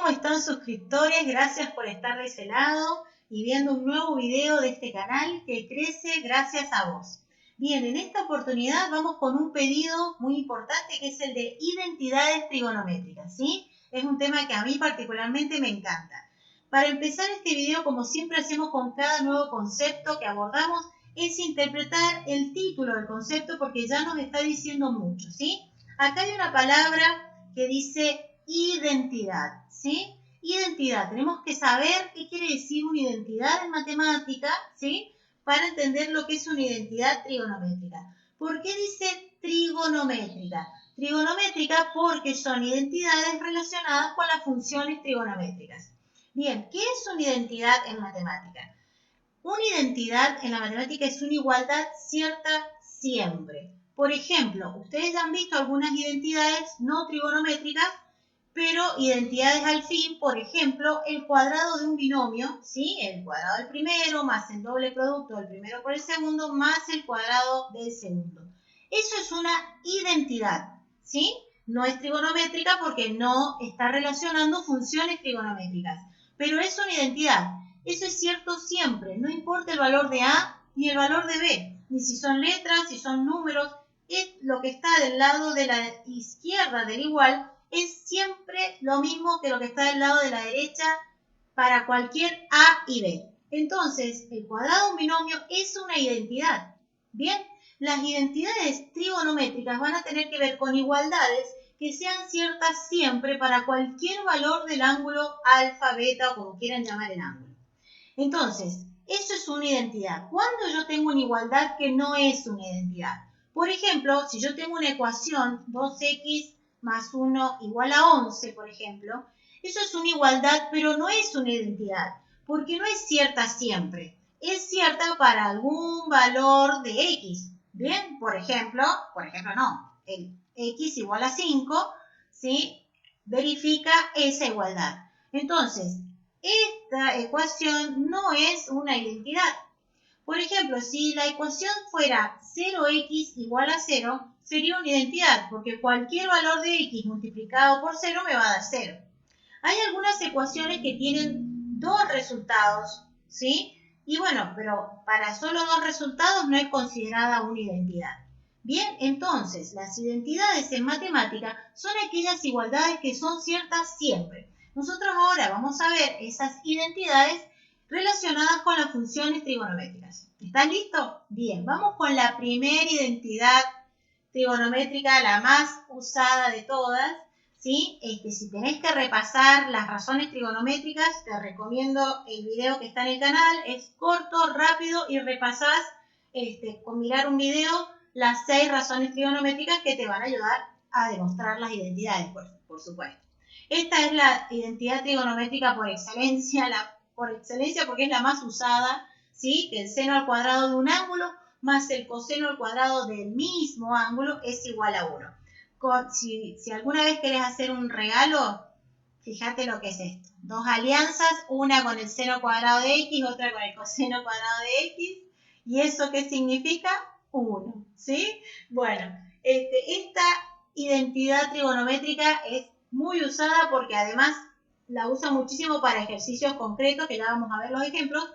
¿Cómo están suscriptores? Gracias por estar de ese lado y viendo un nuevo video de este canal que crece gracias a vos. Bien, en esta oportunidad vamos con un pedido muy importante que es el de identidades trigonométricas, ¿sí? Es un tema que a mí particularmente me encanta. Para empezar este video, como siempre hacemos con cada nuevo concepto que abordamos, es interpretar el título del concepto porque ya nos está diciendo mucho, ¿sí? Acá hay una palabra que dice identidad, ¿sí? Identidad, tenemos que saber qué quiere decir una identidad en matemática, ¿sí? Para entender lo que es una identidad trigonométrica. ¿Por qué dice trigonométrica? Trigonométrica porque son identidades relacionadas con las funciones trigonométricas. Bien, ¿qué es una identidad en matemática? Una identidad en la matemática es una igualdad cierta siempre. Por ejemplo, ustedes ya han visto algunas identidades no trigonométricas, pero identidades al fin, por ejemplo, el cuadrado de un binomio, ¿sí? El cuadrado del primero más el doble producto del primero por el segundo más el cuadrado del segundo. Eso es una identidad, ¿sí? No es trigonométrica porque no está relacionando funciones trigonométricas, pero es una identidad. Eso es cierto siempre, no importa el valor de A ni el valor de B, ni si son letras, si son números, es lo que está del lado de la izquierda del igual, es siempre lo mismo que lo que está del lado de la derecha para cualquier A y B. Entonces, el cuadrado de un binomio es una identidad. Bien, las identidades trigonométricas van a tener que ver con igualdades que sean ciertas siempre para cualquier valor del ángulo alfa, beta o como quieran llamar el ángulo. Entonces, eso es una identidad. ¿Cuándo yo tengo una igualdad que no es una identidad? Por ejemplo, si yo tengo una ecuación 2x más 1 igual a 11, por ejemplo, eso es una igualdad, pero no es una identidad, porque no es cierta siempre. Es cierta para algún valor de x. Bien, por ejemplo no, el x igual a 5, ¿sí? Verifica esa igualdad. Entonces, esta ecuación no es una identidad. Por ejemplo, si la ecuación fuera 0x igual a 0, sería una identidad, porque cualquier valor de x multiplicado por 0 me va a dar 0. Hay algunas ecuaciones que tienen dos resultados, ¿sí? Y bueno, pero para solo dos resultados no es considerada una identidad. Bien, entonces, las identidades en matemática son aquellas igualdades que son ciertas siempre. Nosotros ahora vamos a ver esas identidades relacionadas con las funciones trigonométricas. ¿Estás listo? Bien, vamos con la primera identidad trigonométrica, la más usada de todas, ¿sí? Si tenés que repasar las razones trigonométricas, te recomiendo el video que está en el canal. Es corto, rápido y repasás con mirar un video las 6 razones trigonométricas que te van a ayudar a demostrar las identidades, por supuesto. Esta es la identidad trigonométrica por excelencia porque es la más usada, ¿sí? Que el seno al cuadrado de un ángulo más el coseno al cuadrado del mismo ángulo es igual a 1. Si alguna vez querés hacer un regalo, fíjate lo que es esto. Dos alianzas, una con el seno cuadrado de x, otra con el coseno cuadrado de x. ¿Y eso qué significa? 1, ¿sí? Bueno, esta identidad trigonométrica es muy usada porque además la usa muchísimo para ejercicios concretos, que ya vamos a ver los ejemplos,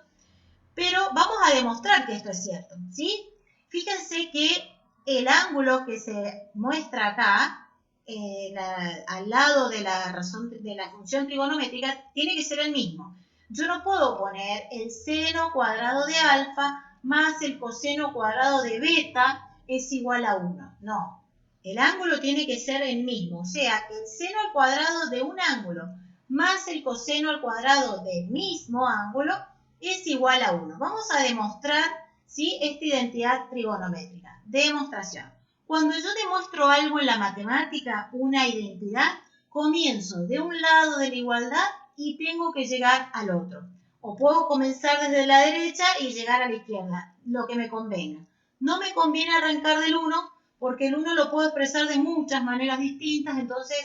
pero vamos a demostrar que esto es cierto, ¿sí? Fíjense que el ángulo que se muestra acá, al lado de la función trigonométrica, tiene que ser el mismo. Yo no puedo poner el seno cuadrado de alfa más el coseno cuadrado de beta es igual a 1. No, el ángulo tiene que ser el mismo, o sea, que el seno al cuadrado de un ángulo más el coseno al cuadrado del mismo ángulo es igual a 1. Vamos a demostrar, ¿sí? Esta identidad trigonométrica. Demostración. Cuando yo demuestro algo en la matemática, una identidad, comienzo de un lado de la igualdad y tengo que llegar al otro. O puedo comenzar desde la derecha y llegar a la izquierda, lo que me convenga. No me conviene arrancar del 1 porque el 1 lo puedo expresar de muchas maneras distintas, entonces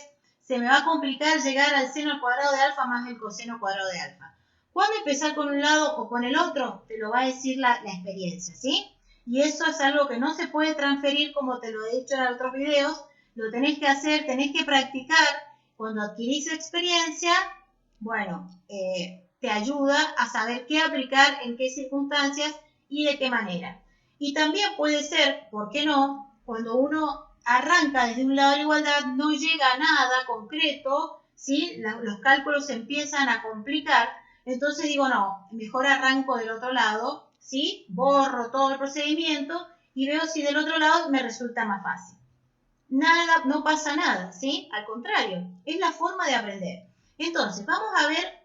se me va a complicar llegar al seno al cuadrado de alfa más el coseno cuadrado de alfa. ¿Cuándo empezar con un lado o con el otro? Te lo va a decir la experiencia, ¿sí? Y eso es algo que no se puede transferir como te lo he dicho en otros videos. Lo tenés que hacer, tenés que practicar. Cuando adquirís experiencia, bueno, te ayuda a saber qué aplicar, en qué circunstancias y de qué manera. Y también puede ser, ¿por qué no? Cuando uno arranca desde un lado de la igualdad, no llega a nada concreto, ¿sí? Los cálculos se empiezan a complicar, entonces digo, no, mejor arranco del otro lado, ¿sí? Borro todo el procedimiento y veo si del otro lado me resulta más fácil. Nada, no pasa nada, ¿sí? Al contrario, es la forma de aprender. Entonces, vamos a ver,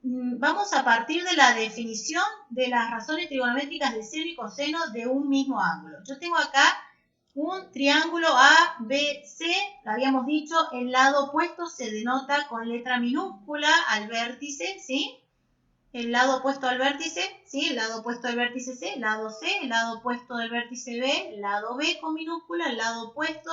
vamos a partir de la definición de las razones trigonométricas de seno y coseno de un mismo ángulo. Yo tengo acá un triángulo ABC, lo habíamos dicho, el lado opuesto se denota con letra minúscula al vértice, ¿sí? El lado opuesto al vértice, ¿sí? El lado opuesto al vértice C, lado C, el lado opuesto del vértice B, lado B con minúscula, el lado opuesto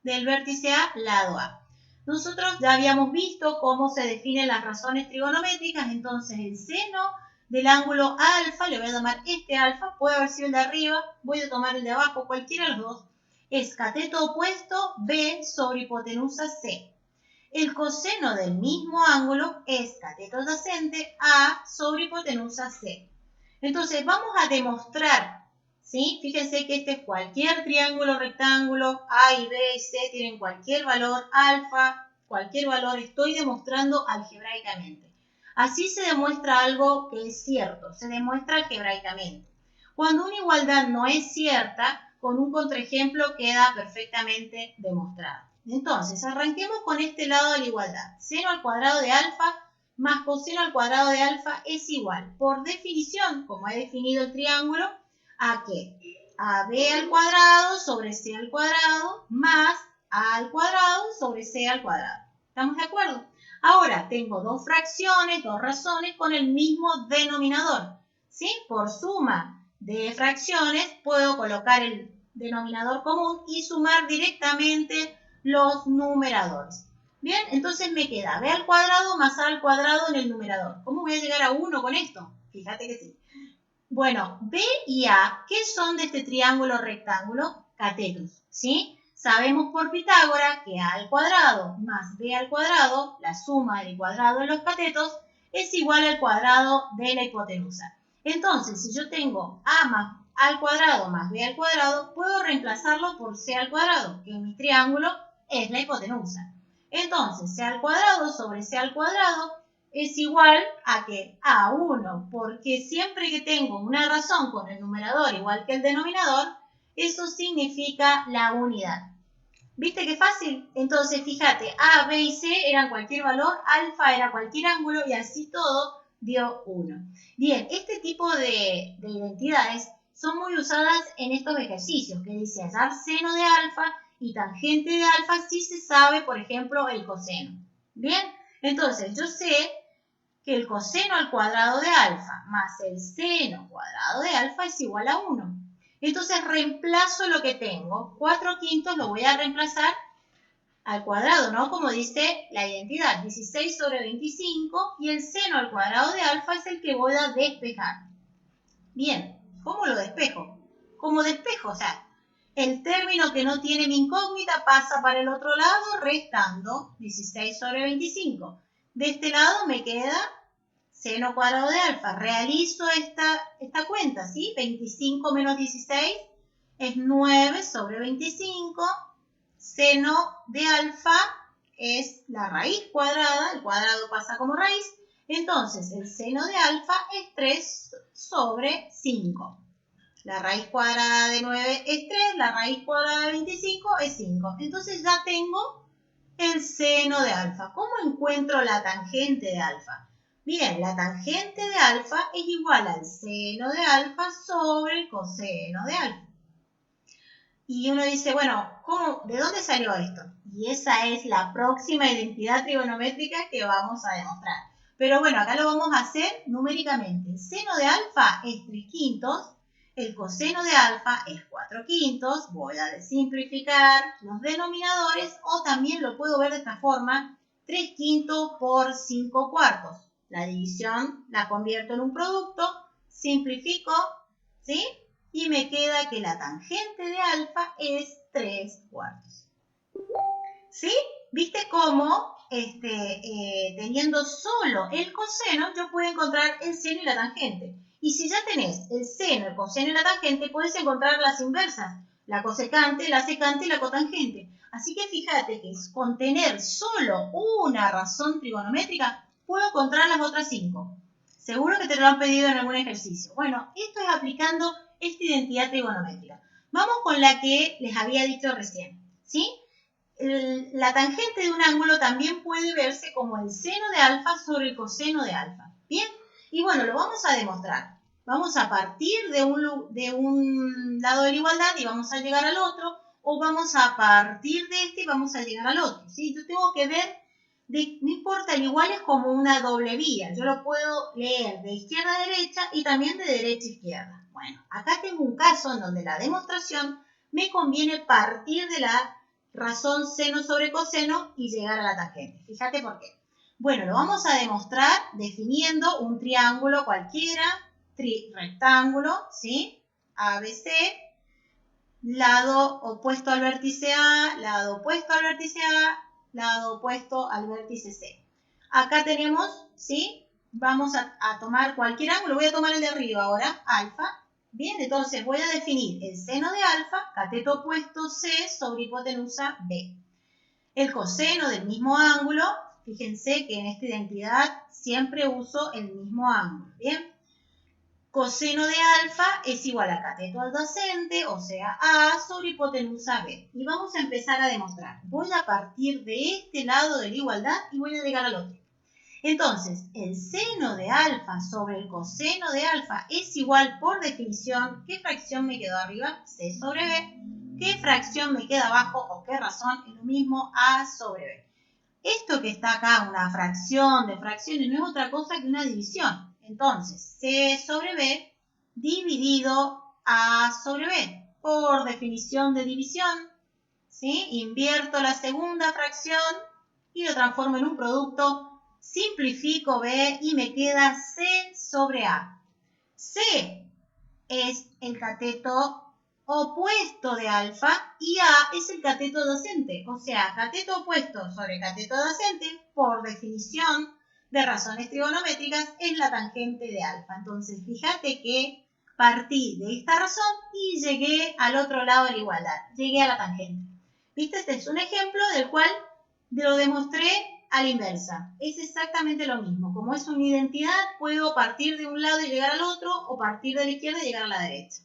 del vértice A, lado A. Nosotros ya habíamos visto cómo se definen las razones trigonométricas, entonces el seno del ángulo alfa, le voy a tomar este alfa, puede haber sido el de arriba, voy a tomar el de abajo, cualquiera de los dos, es cateto opuesto B sobre hipotenusa C. El coseno del mismo ángulo es cateto adyacente A sobre hipotenusa C. Entonces, vamos a demostrar, ¿sí? Fíjense que este es cualquier triángulo rectángulo, A y B y C tienen cualquier valor, alfa, cualquier valor, estoy demostrando algebraicamente. Así se demuestra algo que es cierto, se demuestra algebraicamente. Cuando una igualdad no es cierta, con un contraejemplo queda perfectamente demostrado. Entonces, arranquemos con este lado de la igualdad. Seno al cuadrado de alfa más coseno al cuadrado de alfa es igual, por definición, como he definido el triángulo, ¿a qué? A b al cuadrado sobre c al cuadrado más a al cuadrado sobre c al cuadrado. ¿Estamos de acuerdo? Ahora tengo dos fracciones, dos razones con el mismo denominador. ¿Sí? Por suma de fracciones puedo colocar el denominador común y sumar directamente los numeradores. Bien, entonces me queda b al cuadrado más a al cuadrado en el numerador. ¿Cómo voy a llegar a 1 con esto? Fíjate que sí. Bueno, b y a, ¿qué son de este triángulo rectángulo? Catetos, ¿sí? Sabemos por Pitágoras que a al cuadrado más b al cuadrado, la suma del cuadrado de los catetos, es igual al cuadrado de la hipotenusa. Entonces, si yo tengo a más al cuadrado más b al cuadrado, puedo reemplazarlo por c al cuadrado, que en mi triángulo es la hipotenusa. Entonces, c al cuadrado sobre c al cuadrado es igual a que a 1, porque siempre que tengo una razón con el numerador igual que el denominador, eso significa la unidad. ¿Viste qué fácil? Entonces, fíjate, A, B y C eran cualquier valor, alfa era cualquier ángulo y así todo dio 1. Bien, este tipo de identidades son muy usadas en estos ejercicios, que dice hallar seno de alfa y tangente de alfa si se sabe, por ejemplo, el coseno. Bien, entonces yo sé que el coseno al cuadrado de alfa más el seno cuadrado de alfa es igual a 1. Entonces reemplazo lo que tengo. 4/5 lo voy a reemplazar al cuadrado, ¿no? Como dice la identidad, 16 sobre 25 y el seno al cuadrado de alfa es el que voy a despejar. Bien, ¿cómo lo despejo? Como despejo, o sea, el término que no tiene mi incógnita pasa para el otro lado restando 16 sobre 25. De este lado me queda seno cuadrado de alfa. Realizo esta cuenta, ¿sí? 25 menos 16 es 9 sobre 25. Seno de alfa es la raíz cuadrada, el cuadrado pasa como raíz. Entonces, el seno de alfa es 3 sobre 5. La raíz cuadrada de 9 es 3, la raíz cuadrada de 25 es 5. Entonces ya tengo el seno de alfa. ¿Cómo encuentro la tangente de alfa? Bien, la tangente de alfa es igual al seno de alfa sobre el coseno de alfa. Y uno dice, bueno, ¿de dónde salió esto? Y esa es la próxima identidad trigonométrica que vamos a demostrar. Pero bueno, acá lo vamos a hacer numéricamente. El seno de alfa es 3/5, el coseno de alfa es 4/5. Voy a simplificar los denominadores o también lo puedo ver de esta forma, 3/5 por 5/4. La división la convierto en un producto, simplifico, ¿sí? Y me queda que la tangente de alfa es 3/4. ¿Sí? ¿Viste cómo teniendo solo el coseno, yo puedo encontrar el seno y la tangente? Y si ya tenés el seno, el coseno y la tangente, podés encontrar las inversas, la cosecante, la secante y la cotangente. Así que fíjate que con tener solo una razón trigonométrica, puedo encontrar las otras 5. Seguro que te lo han pedido en algún ejercicio. Bueno, esto es aplicando esta identidad trigonométrica. Vamos con la que les había dicho recién, ¿sí? La tangente de un ángulo también puede verse como el seno de alfa sobre el coseno de alfa. ¿Bien? Y bueno, lo vamos a demostrar. Vamos a partir de un lado de la igualdad y vamos a llegar al otro, o vamos a partir de este y vamos a llegar al otro. ¿Sí? Yo tengo que ver, no importa, el igual es como una doble vía. Yo lo puedo leer de izquierda a derecha y también de derecha a izquierda. Bueno, acá tengo un caso en donde la demostración me conviene partir de la razón seno sobre coseno y llegar a la tangente. Fíjate por qué. Bueno, lo vamos a demostrar definiendo un triángulo cualquiera, rectángulo, ¿sí? ABC, lado opuesto al vértice A, lado opuesto al vértice A, lado opuesto al vértice C. Acá tenemos, ¿sí? Vamos a tomar cualquier ángulo, voy a tomar el de arriba ahora, alfa. Bien, entonces voy a definir el seno de alfa, cateto opuesto C sobre hipotenusa B. El coseno del mismo ángulo, fíjense que en esta identidad siempre uso el mismo ángulo, ¿bien? Coseno de alfa es igual a cateto adyacente, o sea, A sobre hipotenusa B. Y vamos a empezar a demostrar. Voy a partir de este lado de la igualdad y voy a llegar al otro. Entonces, el seno de alfa sobre el coseno de alfa es igual por definición. ¿Qué fracción me quedó arriba? C sobre B. ¿Qué fracción me queda abajo o qué razón? Es lo mismo A sobre B. Esto que está acá, una fracción de fracciones, no es otra cosa que una división. Entonces, C sobre B dividido A sobre B. Por definición de división, ¿sí? Invierto la segunda fracción y lo transformo en un producto. Simplifico B y me queda C sobre A. C es el cateto opuesto de alfa y A es el cateto adyacente. O sea, cateto opuesto sobre cateto adyacente, por definición de razones trigonométricas, es la tangente de alfa. Entonces, fíjate que partí de esta razón y llegué al otro lado de la igualdad. Llegué a la tangente. ¿Viste? Este es un ejemplo del cual lo demostré a la inversa. Es exactamente lo mismo. Como es una identidad, puedo partir de un lado y llegar al otro, o partir de la izquierda y llegar a la derecha.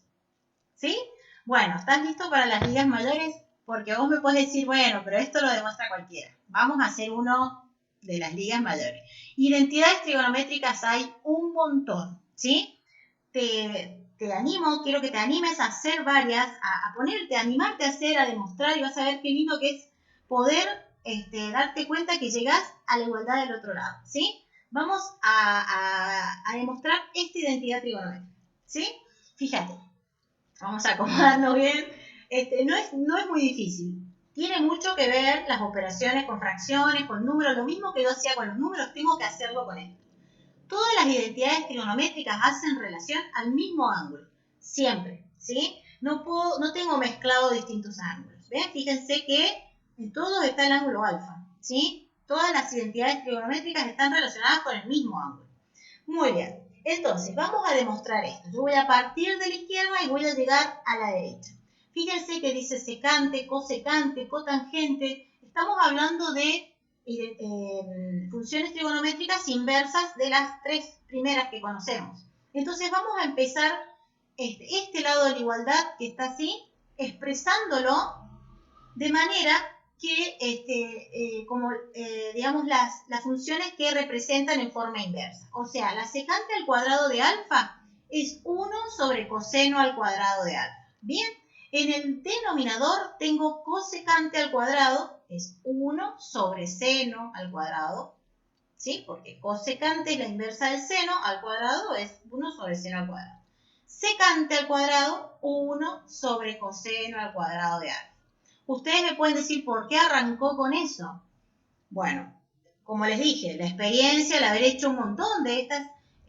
¿Sí? Bueno, ¿estás listo para las ligas mayores? Porque vos me podés decir, bueno, pero esto lo demuestra cualquiera. Vamos a hacer uno de las ligas mayores. Identidades trigonométricas hay un montón, ¿sí? Te animo, quiero que te animes a hacer varias, a ponerte, a animarte a hacer, a demostrar, y vas a ver qué lindo que es poder darte cuenta que llegás a la igualdad del otro lado, ¿sí? Vamos a demostrar esta identidad trigonométrica, ¿sí? Fíjate, vamos a acomodarnos bien. No es muy difícil. Tiene mucho que ver las operaciones con fracciones, con números. Lo mismo que yo hacía con los números, tengo que hacerlo con esto. Todas las identidades trigonométricas hacen relación al mismo ángulo. Siempre, ¿sí? No tengo mezclado distintos ángulos. ¿Ven? Fíjense que en todos está el ángulo alfa, ¿sí? Todas las identidades trigonométricas están relacionadas con el mismo ángulo. Muy bien. Entonces, vamos a demostrar esto. Yo voy a partir de la izquierda y voy a llegar a la derecha. Fíjense que dice secante, cosecante, cotangente. Estamos hablando de funciones trigonométricas inversas de las tres primeras que conocemos. Entonces, vamos a empezar este lado de la igualdad que está así, expresándolo de manera que, digamos, las funciones que representan en forma inversa. O sea, la secante al cuadrado de alfa es 1 sobre coseno al cuadrado de alfa. Bien, en el denominador tengo cosecante al cuadrado, es 1 sobre seno al cuadrado, ¿sí? Porque cosecante es la inversa del seno al cuadrado, es 1 sobre seno al cuadrado. Secante al cuadrado, 1 sobre coseno al cuadrado de alfa. Ustedes me pueden decir por qué arrancó con eso. Bueno, como les dije, la experiencia, el haber hecho un montón de estas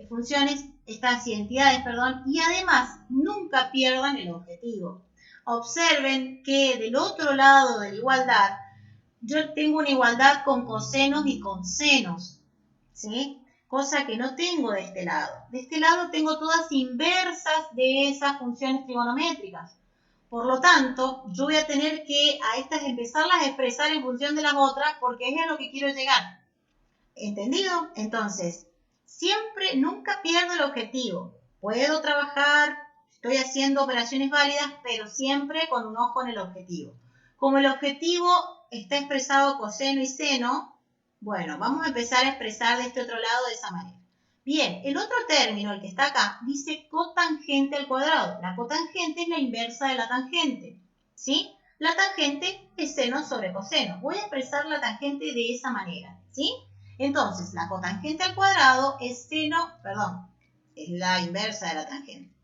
funciones, estas identidades, perdón, y además nunca pierdan el objetivo. Observen que del otro lado de la igualdad yo tengo una igualdad con cosenos y con senos, ¿sí? Cosa que no tengo de este lado. De este lado tengo todas inversas de esas funciones trigonométricas. Por lo tanto, yo voy a tener que a estas empezarlas a expresar en función de las otras porque es a lo que quiero llegar. ¿Entendido? Entonces, siempre, nunca pierdo el objetivo. Puedo trabajar, estoy haciendo operaciones válidas, pero siempre con un ojo en el objetivo. Como el objetivo está expresado coseno y seno, bueno, vamos a empezar a expresar de este otro lado de esa manera. Bien, el otro término, el que está acá, dice cotangente al cuadrado. La cotangente es la inversa de la tangente, ¿sí? La tangente es seno sobre coseno. Voy a expresar la tangente de esa manera, ¿sí? Entonces, la cotangente al cuadrado es es la inversa de la tangente.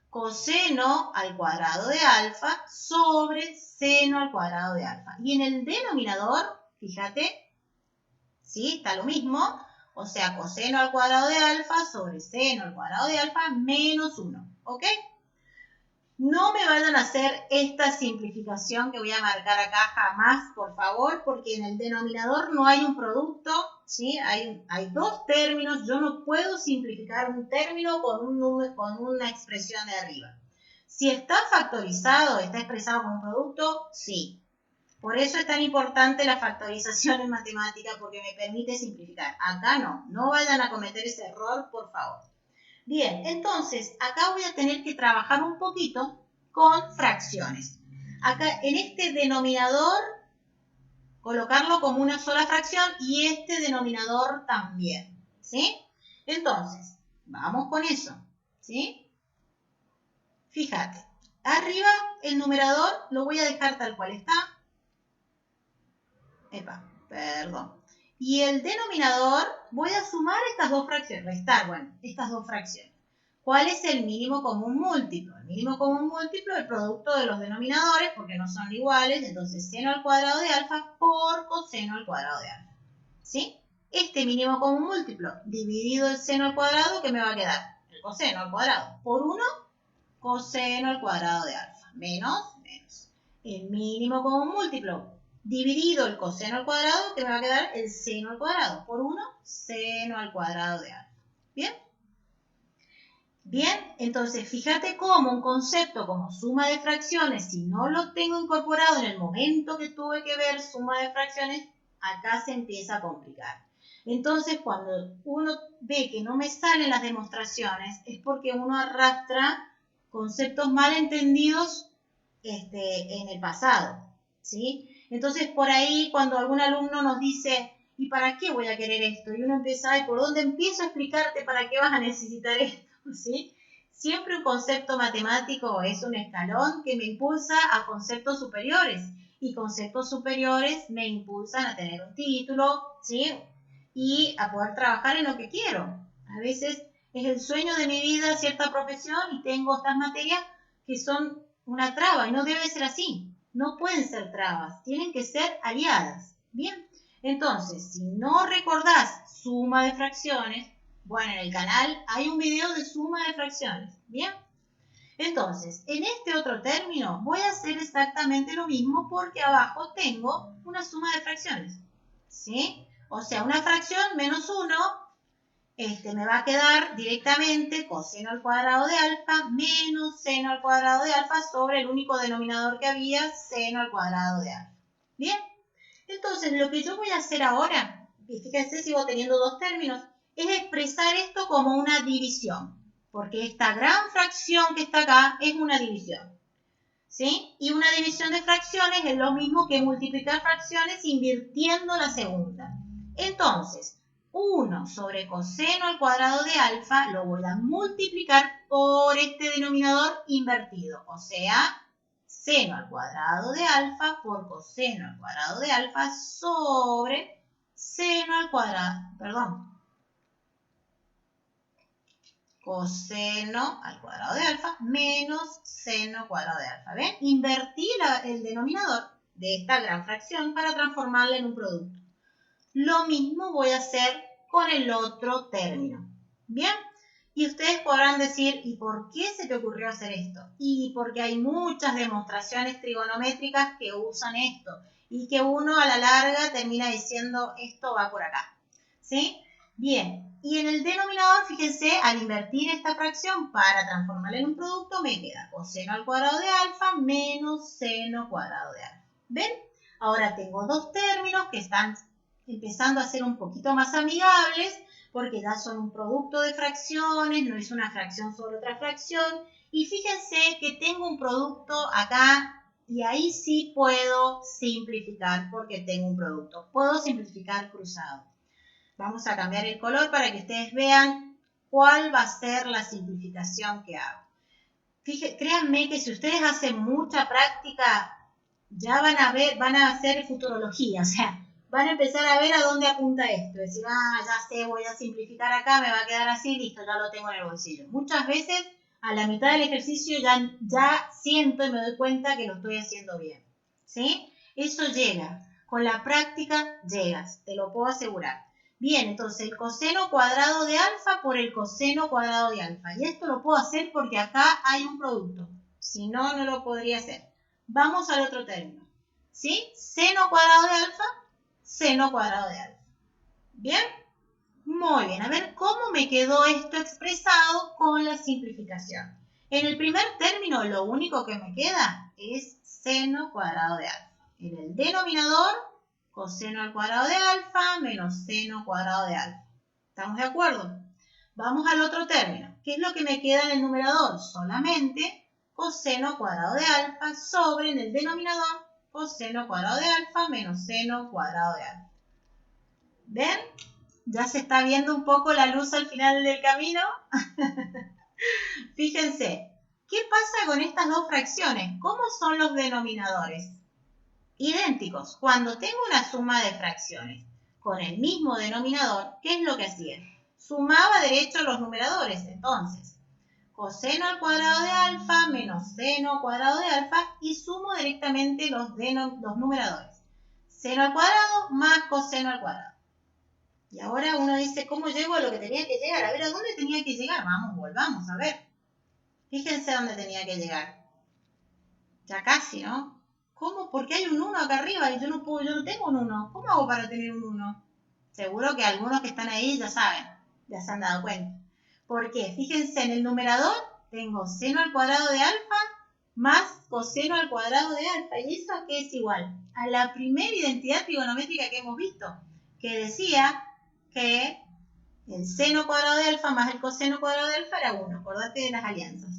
Coseno al cuadrado de alfa sobre seno al cuadrado de alfa. Y en el denominador, fíjate, ¿sí? Está lo mismo. O sea, coseno al cuadrado de alfa sobre seno al cuadrado de alfa menos 1. ¿Ok? No me vayan a hacer esta simplificación que voy a marcar acá jamás, por favor, porque en el denominador no hay un producto, ¿sí? Hay dos términos. Yo no puedo simplificar un término con una expresión de arriba. Si está factorizado, está expresado como un producto, sí. Por eso es tan importante la factorización en matemática, porque me permite simplificar. Acá no vayan a cometer ese error, por favor. Bien, entonces acá voy a tener que trabajar un poquito con fracciones. Acá en este denominador, colocarlo como una sola fracción y este denominador también, ¿sí? Entonces, vamos con eso, ¿sí? Fíjate, arriba el numerador lo voy a dejar tal cual está. Perdón. Y el denominador voy a sumar estas dos fracciones, estas dos fracciones. ¿Cuál es el mínimo común múltiplo? El mínimo común múltiplo es el producto de los denominadores porque no son iguales, entonces seno al cuadrado de alfa por coseno al cuadrado de alfa. ¿Sí? Este mínimo común múltiplo dividido el seno al cuadrado, ¿qué me va a quedar? El coseno al cuadrado por 1 coseno al cuadrado de alfa, menos. El mínimo común múltiplo dividido el coseno al cuadrado, que me va a quedar el seno al cuadrado, por 1 seno al cuadrado de alfa. ¿Bien? Bien, entonces fíjate cómo un concepto como suma de fracciones, si no lo tengo incorporado en el momento que tuve que ver suma de fracciones, acá se empieza a complicar. Entonces, cuando uno ve que no me salen las demostraciones, es porque uno arrastra conceptos mal entendidos en el pasado, ¿sí? Entonces, por ahí, cuando algún alumno nos dice, ¿y para qué voy a querer esto? Y uno empieza, ¿por dónde empiezo a explicarte para qué vas a necesitar esto? ¿Sí? Siempre un concepto matemático es un escalón que me impulsa a conceptos superiores, y conceptos superiores me impulsan a tener un título, ¿sí? Y a poder trabajar en lo que quiero. A veces es el sueño de mi vida cierta profesión y tengo estas materias que son una traba y no debe ser así. No pueden ser trabas, tienen que ser aliadas. Bien, entonces, si no recordás suma de fracciones, bueno, en el canal hay un video de suma de fracciones. Bien, entonces, en este otro término voy a hacer exactamente lo mismo porque abajo tengo una suma de fracciones. ¿Sí? O sea, una fracción menos 1 me va a quedar directamente coseno al cuadrado de alfa menos seno al cuadrado de alfa sobre el único denominador que había, seno al cuadrado de alfa. ¿Bien? Entonces, lo que yo voy a hacer ahora, y fíjense, sigo teniendo dos términos, es expresar esto como una división, porque esta gran fracción que está acá es una división. ¿Sí? Y una división de fracciones es lo mismo que multiplicar fracciones invirtiendo la segunda. Entonces, 1 sobre coseno al cuadrado de alfa lo voy a multiplicar por este denominador invertido, o sea, seno al cuadrado de alfa por coseno al cuadrado de alfa sobre seno al cuadrado, coseno al cuadrado de alfa menos seno cuadrado de alfa. ¿Ven? Invertí el denominador de esta gran fracción para transformarla en un producto. Lo mismo voy a hacer con el otro término. ¿Bien? Y ustedes podrán decir, ¿y por qué se te ocurrió hacer esto? Y porque hay muchas demostraciones trigonométricas que usan esto. y que uno a la larga termina diciendo esto va por acá, ¿sí? Bien, y en el denominador, fíjense, al invertir esta fracción para transformarla en un producto, me queda coseno al cuadrado de alfa menos seno cuadrado de alfa. ¿Ven? Ahora tengo dos términos que están empezando a ser un poquito más amigables, porque ya son un producto de fracciones, no es una fracción sobre otra fracción. Y fíjense que tengo un producto acá y ahí sí puedo simplificar porque tengo un producto. Puedo simplificar cruzado. Vamos a cambiar el color para que ustedes vean cuál va a ser la simplificación que hago. Créanme que si ustedes hacen mucha práctica, ya van a hacer futurología, o sea, van a empezar a ver a dónde apunta esto. Decir, ya sé, voy a simplificar acá, me va a quedar así, listo, ya lo tengo en el bolsillo. Muchas veces, a la mitad del ejercicio ya siento y me doy cuenta que lo estoy haciendo bien, ¿sí? Eso llega. Con la práctica llegas, te lo puedo asegurar. Bien, entonces el coseno cuadrado de alfa por el coseno cuadrado de alfa. Y esto lo puedo hacer porque acá hay un producto. Si no, no lo podría hacer. Vamos al otro término. ¿Sí? Seno cuadrado de alfa, seno cuadrado de alfa. ¿Bien? Muy bien. A ver cómo me quedó esto expresado con la simplificación. En el primer término, lo único que me queda es seno cuadrado de alfa. En el denominador, coseno al cuadrado de alfa menos seno cuadrado de alfa. ¿Estamos de acuerdo? Vamos al otro término. ¿Qué es lo que me queda en el numerador? Solamente coseno cuadrado de alfa sobre en el denominador coseno cuadrado de alfa menos seno cuadrado de alfa. ¿Ven? ¿Ya se está viendo un poco la luz al final del camino? Fíjense, ¿qué pasa con estas dos fracciones? ¿Cómo son los denominadores? Idénticos. Cuando tengo una suma de fracciones con el mismo denominador, ¿qué es lo que hacía? Sumaba derecho los numeradores. Entonces, coseno al cuadrado de alfa menos seno cuadrado de alfa y sumo directamente los numeradores. Seno al cuadrado más coseno al cuadrado. Y ahora uno dice, ¿cómo llego a lo que tenía que llegar? A ver, ¿a dónde tenía que llegar? Vamos, volvamos a ver. Fíjense a dónde tenía que llegar. Ya casi, ¿no? ¿Cómo? Porque hay un 1 acá arriba y yo no tengo un 1. ¿Cómo hago para tener un 1? Seguro que algunos que están ahí ya saben, ya se han dado cuenta. ¿Por qué? Fíjense, en el numerador tengo seno al cuadrado de alfa más coseno al cuadrado de alfa. ¿Y eso a qué es igual? A la primera identidad trigonométrica que hemos visto, que decía que el seno cuadrado de alfa más el coseno cuadrado de alfa era 1. Acordate de las alianzas.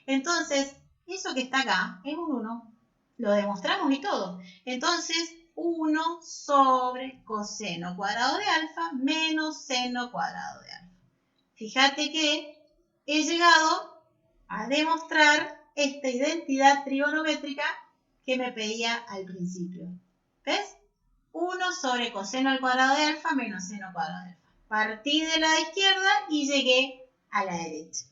Entonces, eso que está acá es un 1. Lo demostramos y todo. Entonces, 1 sobre coseno cuadrado de alfa menos seno cuadrado de alfa. Fíjate que he llegado a demostrar esta identidad trigonométrica que me pedía al principio. ¿Ves? 1 sobre coseno al cuadrado de alfa menos seno cuadrado de alfa. Partí de la izquierda y llegué a la derecha.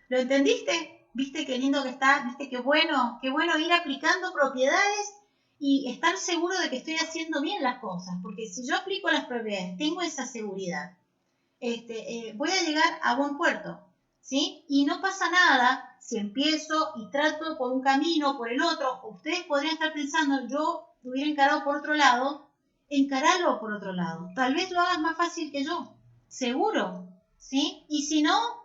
¿Lo entendiste? ¿Viste qué lindo que está? ¿Viste qué bueno ir aplicando propiedades y estar seguro de que estoy haciendo bien las cosas? Porque si yo aplico las propiedades, tengo esa seguridad, voy a llegar a buen puerto, ¿sí? Y no pasa nada si empiezo y trato por un camino o por el otro. Ustedes podrían estar pensando, yo lo hubiera encarado por otro lado, encaralo por otro lado. Tal vez lo hagas más fácil que yo, seguro, ¿sí? Y si no,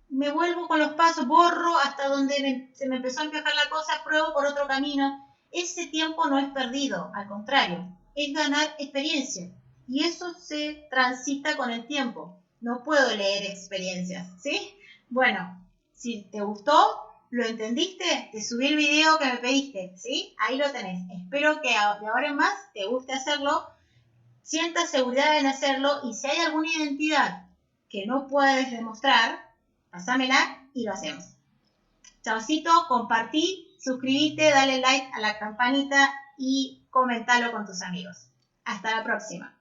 me vuelvo con los pasos, borro hasta donde se me empezó a empeorar la cosa, pruebo por otro camino. Ese tiempo no es perdido, al contrario, es ganar experiencia. Y eso se transita con el tiempo. No puedo leer experiencias, ¿sí? Bueno, si te gustó, lo entendiste, te subí el video que me pediste, ¿sí? Ahí lo tenés. Espero que de ahora en más te guste hacerlo, sientas seguridad en hacerlo y si hay alguna identidad que no puedes demostrar, pásamela y lo hacemos. Chaucito, compartí, suscríbete, dale like a la campanita y comentalo con tus amigos. Hasta la próxima.